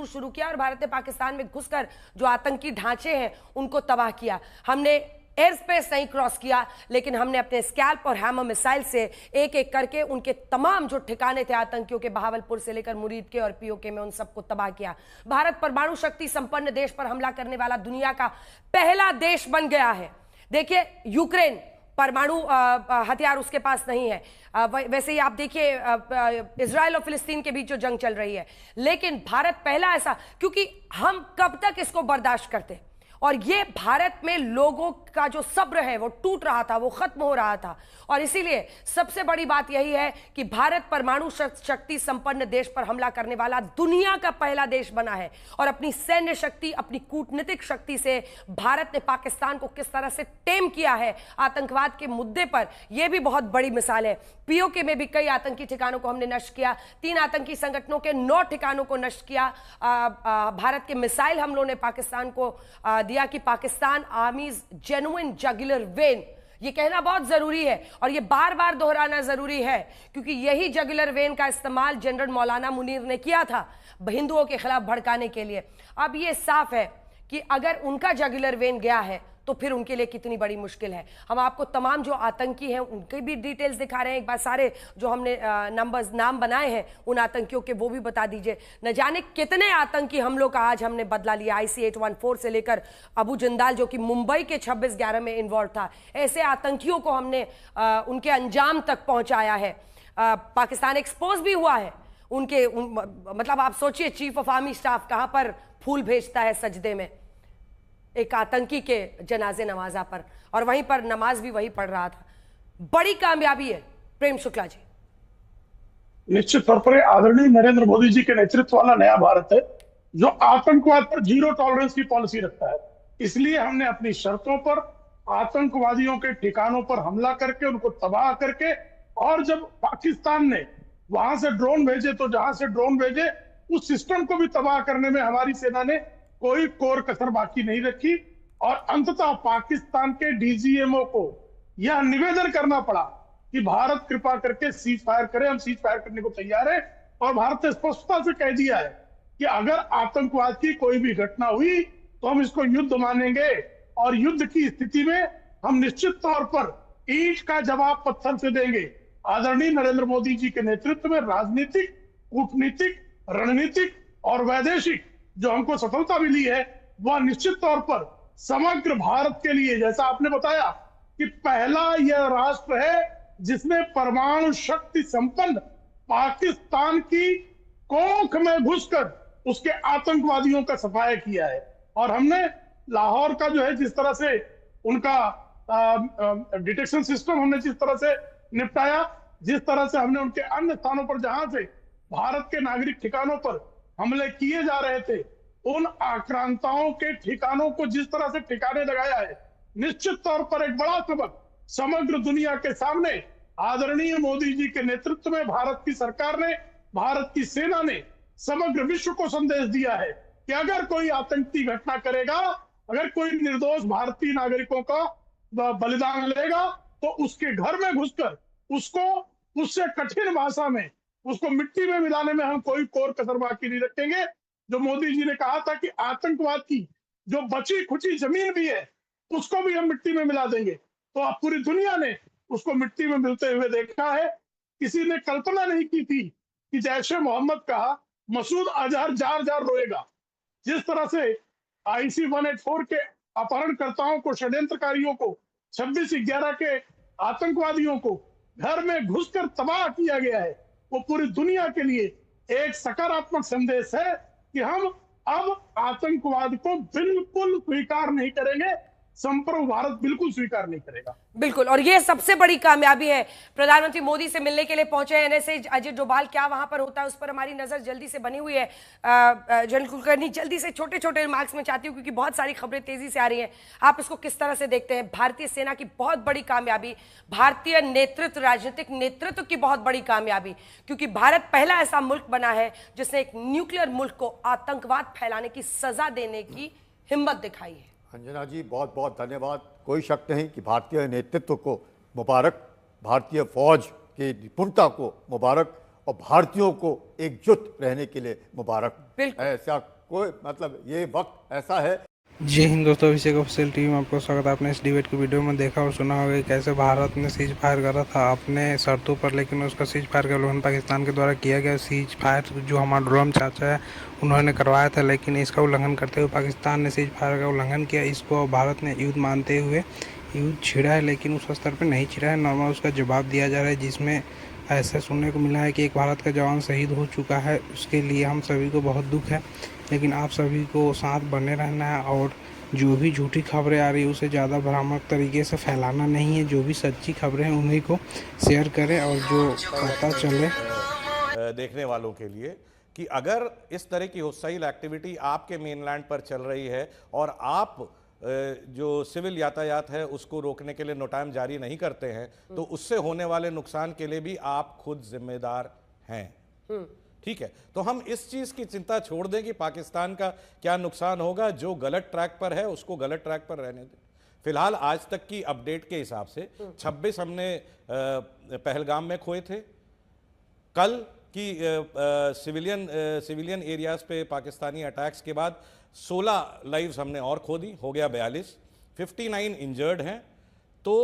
दूर शुरू किया और भारत ने पाकिस्तान में घुसकर जो आतंकी ढांचे हैं उनको तबाह किया। हमने एयर स्पेस नहीं क्रॉस किया, लेकिन हमने अपने स्कैल्प और हैमर मिसाइल से एक एक करके उनके तमाम जो ठिकाने थे आतंकियों के, बहावलपुर से लेकर मुरीद के और पीओके में, उन सबको तबाह किया। भारत परमाणु शक्ति संपन्न देश पर हमला करने वाला दुनिया का पहला देश बन गया है। देखिए, यूक्रेन परमाणु हथियार उसके पास नहीं है। वैसे ही आप देखिए इजराइल और फिलिस्तीन के बीच जो जंग चल रही है, लेकिन भारत पहला ऐसा, क्योंकि हम कब तक इसको बर्दाश्त करते, और ये भारत में लोगों का जो सब्र है वो टूट रहा था, वो खत्म हो रहा था। और इसीलिए सबसे बड़ी बात यही है कि भारत परमाणु शक्ति संपन्न देश पर हमला करने वाला दुनिया का पहला देश बना है। और अपनी सैन्य शक्ति, अपनी कूटनीतिक शक्ति से भारत ने पाकिस्तान को किस तरह से टेम किया है आतंकवाद के मुद्दे पर, यह भी बहुत बड़ी मिसाल है। पीओके में भी कई आतंकी ठिकानों को हमने नष्ट किया, 3 आतंकी संगठनों के 9 ठिकानों को नष्ट किया। भारत के मिसाइल हमलों ने पाकिस्तान को दिया कि पाकिस्तान आर्मीज जेन्युइन जगुलर वेन, ये कहना बहुत जरूरी है और ये बार बार दोहराना जरूरी है, क्योंकि यही जगुलर वेन का इस्तेमाल जनरल मौलाना मुनीर ने किया था हिंदुओं के खिलाफ भड़काने के लिए। अब ये साफ है कि अगर उनका जगुलर वेन गया है तो फिर उनके लिए कितनी बड़ी मुश्किल है। हम आपको तमाम जो आतंकी हैं उनके भी डिटेल्स दिखा रहे हैं, एक बार सारे जो हमने नाम बनाए हैं उन आतंकियों के वो भी बता दीजिए। न जाने कितने आतंकी हमलों का आज हमने बदला लिया, IC-814 से लेकर अबू जिंदाल जो कि मुंबई के 26/11 में इन्वॉल्व था, ऐसे आतंकियों को हमने उनके अंजाम तक पहुंचाया है। पाकिस्तान एक्सपोज भी हुआ है उनके मतलब आप सोचिए, चीफ ऑफ आर्मी स्टाफ कहां पर फूल भेजता है सजदे में एक आतंकी के जनाजे नवाजा पर, और वहीं पर नमाज भी वही पढ़ रहा था। बड़ी कामयाबी है। प्रेम शुक्ला जी। निश्चित तौर पर आदरणीय नरेंद्र मोदी जी के नेतृत्व वाला नया भारत है जो आतंकवाद पर 0 टॉलरेंस की पॉलिसी रखता है। इसलिए हमने अपनी शर्तों पर आतंकवादियों के ठिकानों पर हमला करके उनको तबाह करके, और जब पाकिस्तान ने वहां से ड्रोन भेजे तो जहां से ड्रोन भेजे उस सिस्टम को भी तबाह करने में हमारी सेना ने कोई कोर कसर बाकी नहीं रखी। और अंततः पाकिस्तान के डीजीएमओ को यह निवेदन करना पड़ा कि भारत कृपा करके सीज फायर करे, हम सीज फायर करने को तैयार है। और भारत ने स्पष्टता से कह दिया है कि अगर आतंकवाद की कोई भी घटना हुई तो हम इसको युद्ध मानेंगे, और युद्ध की स्थिति में हम निश्चित तौर पर ईंट का जवाब पत्थर से देंगे। आदरणीय नरेंद्र मोदी जी के नेतृत्व में राजनीतिक, कूटनीतिक, रणनीतिक और वैदेशिक जो हमको सफलता मिली है वह निश्चित तौर पर समग्र भारत के लिए, जैसा आपने बताया कि पहला यह राष्ट्र है जिसने परमाणु शक्ति संपन्न पाकिस्तान की कोख में घुसकर उसके आतंकवादियों का सफाया किया है। और हमने लाहौर का जो है जिस तरह से उनका डिटेक्शन सिस्टम हमने जिस तरह से निपटाया, जिस तरह से हमने उनके अन्य स्थानों पर जहां से भारत के नागरिक ठिकानों पर हमले किए जा रहे थे, उन आक्रांताओं के ठिकानों को जिस तरह से ठिकाने लगाया है, निश्चित तौर पर एक बड़ा सबक समग्र दुनिया के सामने आदरणीय मोदी जी के नेतृत्व में भारत की सरकार ने, भारत की सेना ने समग्र विश्व को संदेश दिया है कि अगर कोई आतंकी घटना करेगा, अगर कोई निर्दोष भारतीय नागरिकों का बलिदान लेगा तो उसके घर में घुसकर उसको उससे कठिन भाषा में उसको मिट्टी में मिलाने में हम कोई कोर कसर बाकी नहीं रखेंगे। जो मोदी जी ने कहा था कि आतंकवाद की जो बची खुची जमीन भी है उसको भी हम मिट्टी में मिला देंगे, तो अब पूरी दुनिया ने उसको मिट्टी में मिलते हुए देखा है। किसी ने कल्पना नहीं की थी कि जैश ए मोहम्मद का मसूद अजहर जार जार रोएगा। जिस तरह से IC-184 के अपहरणकर्ताओं को, षड्यंत्रकारियों को, 26/11 के आतंकवादियों को घर में घुसकर तबाह किया गया है, वो पूरी दुनिया के लिए एक सकारात्मक संदेश है कि हम अब आतंकवाद को बिल्कुल स्वीकार नहीं करेंगे, संप्रभु भारत बिल्कुल स्वीकार नहीं करेगा। बिल्कुल, और ये सबसे बड़ी कामयाबी है। प्रधानमंत्री मोदी से मिलने के लिए पहुंचे हैं NSA अजित डोभाल, क्या वहां पर होता है उस पर हमारी नजर जल्दी से बनी हुई है। जनरल कुलकर्णी, जल्दी से छोटे छोटे रिमार्क्स में चाहती हूँ क्योंकि बहुत सारी खबरें तेजी से आ रही हैं, आप इसको किस तरह से देखते हैं? भारतीय सेना की बहुत बड़ी कामयाबी, भारतीय नेतृत्व, राजनीतिक नेतृत्व की बहुत बड़ी कामयाबी, क्योंकि भारत पहला ऐसा मुल्क बना है जिसने एक न्यूक्लियर मुल्क को आतंकवाद फैलाने की सजा देने की हिम्मत दिखाई है। अंजना जी, बहुत बहुत धन्यवाद। कोई शक नहीं कि भारतीय नेतृत्व को मुबारक, भारतीय फौज की निपुणता को मुबारक, और भारतीयों को एकजुट रहने के लिए मुबारक। बिल्कुल। ऐसा कोई मतलब ये वक्त ऐसा है। जय हिंद दोस्तों, अभिषेक ऑफिशियल टीवी में आपको स्वागत है। आपने इस डिबेट की वीडियो में देखा और सुना होगा कि कैसे भारत ने सीज फायर करा था अपने शर्तों पर, लेकिन उसका सीज फायर का उल्लंघन पाकिस्तान के द्वारा किया गया। सीज फायर जो हमारा ड्रोन चाचा है उन्होंने करवाया था, लेकिन इसका उल्लंघन करते हुए पाकिस्तान ने सीज फायर का उल्लंघन किया। इसको भारत ने युद्ध मानते हुए युद्ध छिड़ा है, लेकिन उस स्तर पर नहीं छिड़ा है, नॉर्मल उसका जवाब दिया जा रहा है, जिसमें ऐसा सुनने को मिला है कि एक भारत का जवान शहीद हो चुका है। उसके लिए हम सभी को बहुत दुख है, लेकिन आप सभी को साथ बने रहना है और जो भी झूठी खबरें आ रही है उसे ज़्यादा भ्रामक तरीके से फैलाना नहीं है। जो भी सच्ची खबरें हैं उन्हीं को शेयर करें और जो पता चले देखने वालों के लिए कि अगर इस तरह की होस्टाइल एक्टिविटी आपके मेनलैंड पर चल रही है और आप जो सिविल यातायात है उसको रोकने के लिए नोटाम जारी नहीं करते हैं, तो उससे होने वाले नुकसान के लिए भी आप खुद जिम्मेदार हैं। ठीक है, तो हम इस चीज की चिंता छोड़ दें कि पाकिस्तान का क्या नुकसान होगा। जो गलत ट्रैक पर है उसको गलत ट्रैक पर रहने दें। फिलहाल आज तक की अपडेट के हिसाब से 26 हमने पहलगाम में खोए थे। कल की सिविलियन एरियाज पे पाकिस्तानी अटैक्स के बाद 16 लाइव्स हमने और खो दी, हो गया 42। 59 इंजर्ड हैं। तो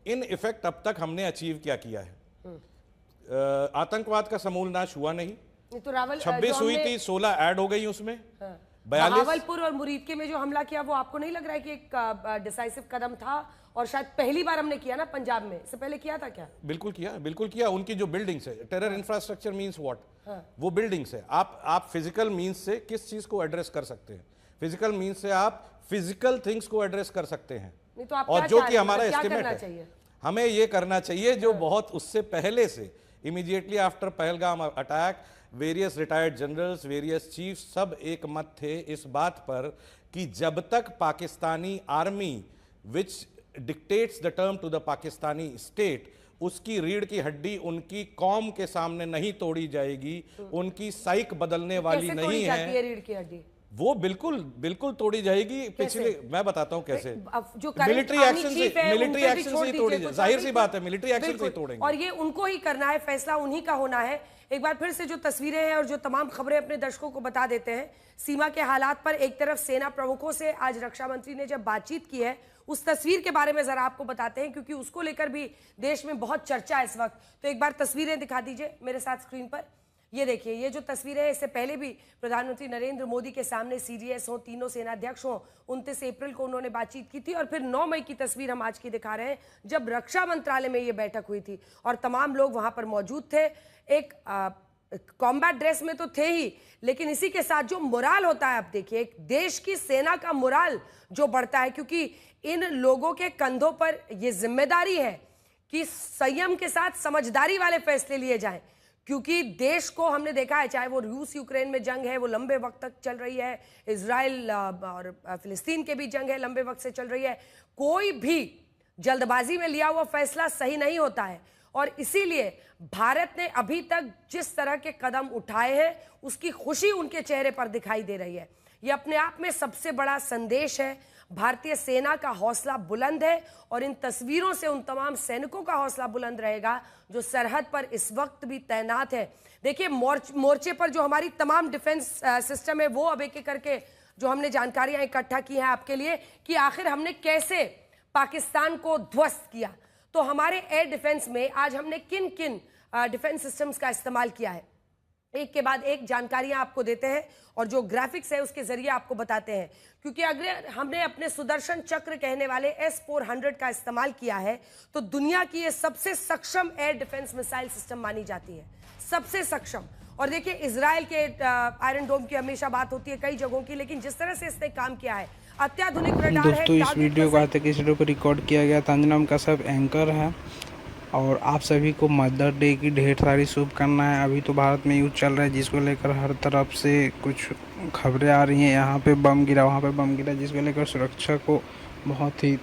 इन इफेक्ट अब तक हमने अचीव क्या किया है? आतंकवाद का समूल नाश हुआ नहीं। तो रावल 26 हुई थी, 16 ऐड हो गई उसमें। 42। बहावलपुर और मुरीदके में जो हमला किया वो आपको नहीं लग रहा है कि एक डिसाइसिव कदम था? और शायद पहली बार हमने किया ना पंजाब में, इससे पहले किया था क्या? बिल्कुल किया। उनकी जो बिल्डिंग्स है, टेरर इंफ्रास्ट्रक्चर मींस व्हाट, वो बिल्डिंग्स है। आप फिजिकल मींस से किस चीज को एड्रेस कर सकते हैं? फिजिकल मींस से आप फिजिकल थिंग्स को एड्रेस कर सकते हैं। नहीं तो आप और क्या जो चाह कि रहे हैं? हमारा क्या एस्टिमेट करना है, चाहिए? हमें ये करना चाहिए जो बहुत उससे पहले से immediately after Pahalgam attack various retired generals, various chief सब एक मत थे इस बात पर कि जब तक Pakistani army which dictates the term to the Pakistani state, उसकी रीढ़ की हड्डी उनकी कौम के सामने नहीं तोड़ी जाएगी, उनकी साइक बदलने वाली कैसे नहीं तोड़ी जाती है। रीढ़ की हड्डी? वो बिल्कुल तोड़ी जाएगी। पिछले मैं बताता हूं कैसे। जो मिलिट्री एक्शन से ही तोड़ी जाए, जाहिर सी बात है, मिलिट्री एक्शन से ही तोड़ेंगे। और ये उनको ही करना है, फैसला उन्हीं का होना है। एक बार फिर से जो तस्वीरें हैं और जो तमाम खबरें अपने दर्शकों को बता देते हैं सीमा के हालात पर। एक तरफ सेना प्रमुखों से आज रक्षा मंत्री ने जब बातचीत की है, उस तस्वीर के बारे में जरा आपको बताते हैं, क्योंकि उसको लेकर भी देश में बहुत चर्चा है इस वक्त। तो एक बार तस्वीरें दिखा दीजिए मेरे साथ स्क्रीन पर। ये देखिए, ये जो तस्वीरें हैं, इससे पहले भी प्रधानमंत्री नरेंद्र मोदी के सामने सीडीएस हो, तीनों सेनाध्यक्ष हो, 29 अप्रैल को उन्होंने बातचीत की थी। और फिर 9 मई की तस्वीर हम आज की दिखा रहे हैं, जब रक्षा मंत्रालय में ये बैठक हुई थी और तमाम लोग वहां पर मौजूद थे। एक कॉम्बैट ड्रेस में तो थे ही, लेकिन इसी के साथ जो मोराल होता है, आप देखिए, एक देश की सेना का मोराल जो बढ़ता है, क्योंकि इन लोगों के कंधों पर यह जिम्मेदारी है कि संयम के साथ समझदारी वाले फैसले लिए जाएं। क्योंकि देश को हमने देखा है, चाहे वो रूस यूक्रेन में जंग है, वो लंबे वक्त तक चल रही है, इजराइल और फिलिस्तीन के भी जंग है, लंबे वक्त से चल रही है। कोई भी जल्दबाजी में लिया हुआ फैसला सही नहीं होता है। और इसीलिए भारत ने अभी तक जिस तरह के कदम उठाए हैं, उसकी खुशी उनके चेहरे पर दिखाई दे रही है। यह अपने आप में सबसे बड़ा संदेश है। भारतीय सेना का हौसला बुलंद है और इन तस्वीरों से उन तमाम सैनिकों का हौसला बुलंद रहेगा जो सरहद पर इस वक्त भी तैनात है। देखिए, मोर्चे पर जो हमारी तमाम डिफेंस सिस्टम है, वो अब एक एक करके जो हमने जानकारियां इकट्ठा की हैं आपके लिए कि आखिर हमने कैसे पाकिस्तान को ध्वस्त किया। तो हमारे एयर डिफेंस में आज हमने किन किन डिफेंस सिस्टम्स का इस्तेमाल किया है, एक के बाद एक जानकारियां आपको देते हैं और जो ग्राफिक्स है उसके जरिए आपको बताते हैं। क्योंकि अगर हमने अपने सुदर्शन चक्र कहने वाले S-400 का इस्तेमाल किया है, तो दुनिया की ये सबसे सक्षम एयर डिफेंस मिसाइल सिस्टम मानी जाती है, सबसे सक्षम। और देखिए, इजराइल के आयरन डोम की हमेशा बात होती है कई जगहों की, लेकिन जिस तरह से इसने काम किया है, अत्याधुनिक रडार है। दोस्तों, इस वीडियो को आज तक इस वीडियो को रिकॉर्ड किया गया था। अंजनम का सब एंकर है और आप सभी को मदर डे की ढेर सारी शुभकामनाएं। अभी तो भारत में युद्ध चल रहा है, जिसको लेकर हर तरफ से कुछ खबरें आ रही हैं। यहाँ पे बम गिरा, वहाँ पे बम गिरा, जिसको लेकर सुरक्षा को बहुत ही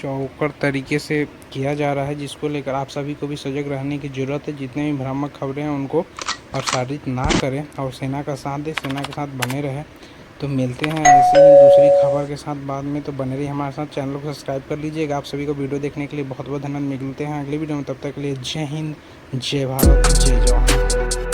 चौकड़ तरीके से किया जा रहा है, जिसको लेकर आप सभी को भी सजग रहने की ज़रूरत है। जितने भी भ्रामक खबरें हैं उनको प्रसारित ना करें और सेना का साथ दें, सेना के साथ बने रहें। तो मिलते हैं ऐसे ही दूसरी खबर के साथ बाद में। तो बने रहिए हमारे साथ, चैनल को सब्सक्राइब कर लीजिएगा। आप सभी को वीडियो देखने के लिए बहुत बहुत धन्यवाद। मिलते हैं अगली वीडियो में, तब तक के लिए जय हिंद, जय भारत, जय जवान।